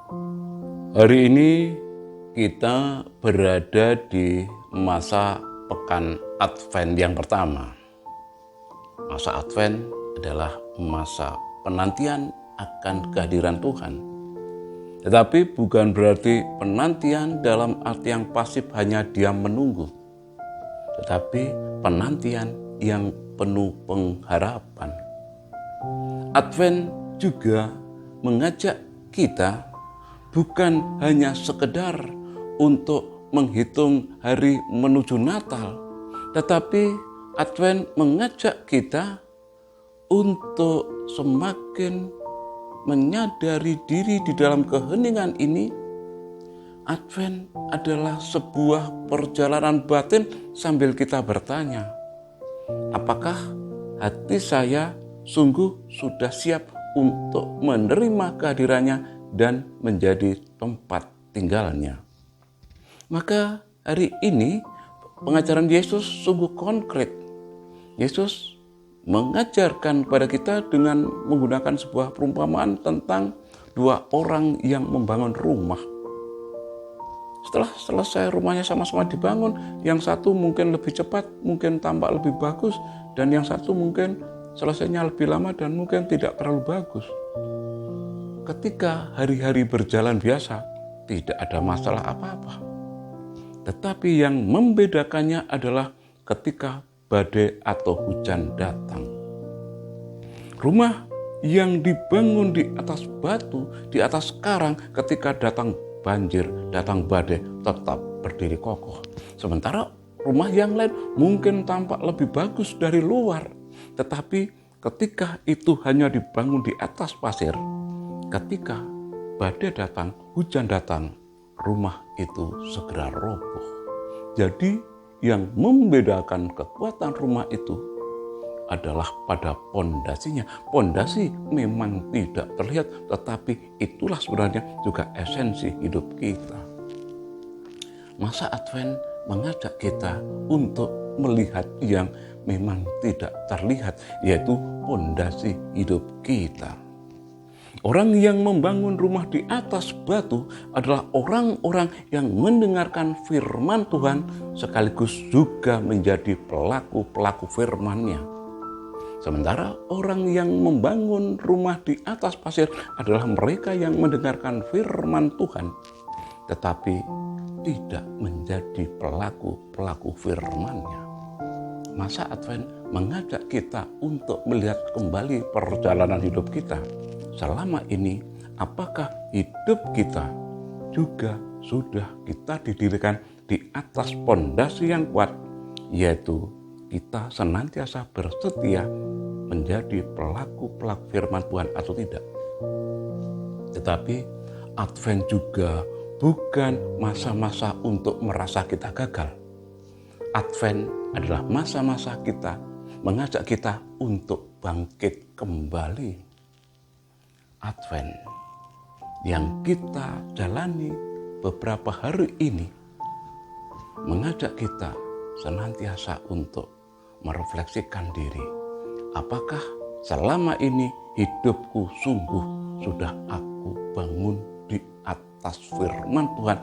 Hari ini kita berada di masa pekan Advent yang pertama. Masa Advent adalah masa penantian akan kehadiran Tuhan. Tetapi bukan berarti penantian dalam arti yang pasif hanya diam menunggu. Tetapi penantian yang penuh pengharapan. Advent juga mengajak kita bukan hanya sekedar untuk menghitung hari menuju Natal, tetapi Advent mengajak kita untuk semakin menyadari diri di dalam keheningan ini. Advent adalah sebuah perjalanan batin sambil kita bertanya, apakah hati saya sungguh sudah siap untuk menerima kehadirannya dan menjadi tempat tinggalnya? Maka hari ini pengajaran Yesus sungguh konkret. Yesus mengajarkan kepada kita dengan menggunakan sebuah perumpamaan tentang dua orang yang membangun rumah. Setelah selesai rumahnya sama-sama dibangun, yang satu mungkin lebih cepat, mungkin tampak lebih bagus, dan yang satu mungkin selesainya lebih lama dan mungkin tidak terlalu bagus. Ketika hari-hari berjalan biasa, tidak ada masalah apa-apa. Tetapi yang membedakannya adalah ketika badai atau hujan datang. Rumah yang dibangun di atas batu, di atas karang, ketika datang banjir, datang badai, tetap berdiri kokoh. Sementara rumah yang lain mungkin tampak lebih bagus dari luar, tetapi ketika itu hanya dibangun di atas pasir, ketika badai datang, hujan datang, rumah itu segera roboh. Jadi yang membedakan kekuatan rumah itu adalah pada pondasinya. Pondasi memang tidak terlihat, tetapi itulah sebenarnya juga esensi hidup kita. Masa Advent mengajak kita untuk melihat yang memang tidak terlihat, yaitu pondasi hidup kita. Orang yang membangun rumah di atas batu adalah orang-orang yang mendengarkan firman Tuhan sekaligus juga menjadi pelaku-pelaku firman-Nya. Sementara orang yang membangun rumah di atas pasir adalah mereka yang mendengarkan firman Tuhan, tetapi tidak menjadi pelaku-pelaku firman-Nya. Masa Advent mengajak kita untuk melihat kembali perjalanan hidup kita. Selama ini, apakah hidup kita juga sudah kita didirikan di atas pondasi yang kuat, yaitu kita senantiasa bersetia menjadi pelaku-pelaku firman Tuhan atau tidak. Tetapi Advent juga bukan masa-masa untuk merasa kita gagal. Advent adalah masa-masa kita mengajak kita untuk bangkit kembali. Advent yang kita jalani beberapa hari ini mengajak kita senantiasa untuk merefleksikan diri. Apakah selama ini hidupku sungguh sudah aku bangun di atas firman Tuhan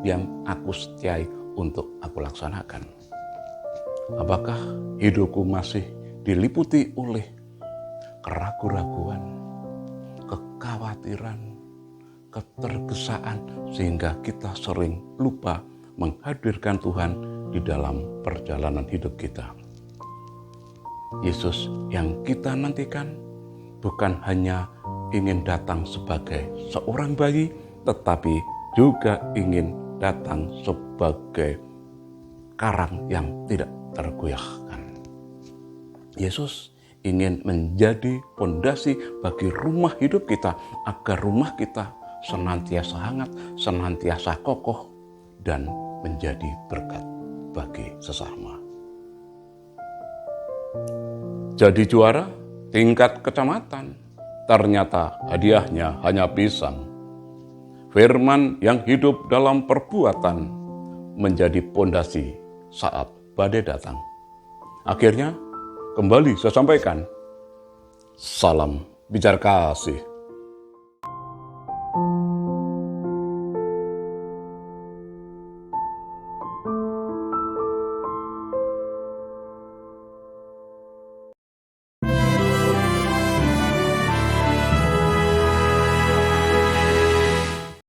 yang aku setiai untuk aku laksanakan? Apakah hidupku masih diliputi oleh keraguan-raguan, kekhawatiran, ketergesaan, sehingga kita sering lupa menghadirkan Tuhan di dalam perjalanan hidup kita? Yesus yang kita nantikan bukan hanya ingin datang sebagai seorang bayi, tetapi juga ingin datang sebagai karang yang tidak tergoyahkan. Yesus ingin menjadi pondasi bagi rumah hidup kita, agar rumah kita senantiasa hangat, senantiasa kokoh, dan menjadi berkat bagi sesama. Jadi juara tingkat kecamatan, ternyata hadiahnya hanya pisang. Firman yang hidup dalam perbuatan menjadi pondasi saat badai datang. Akhirnya kembali saya sampaikan, salam bicara kasih.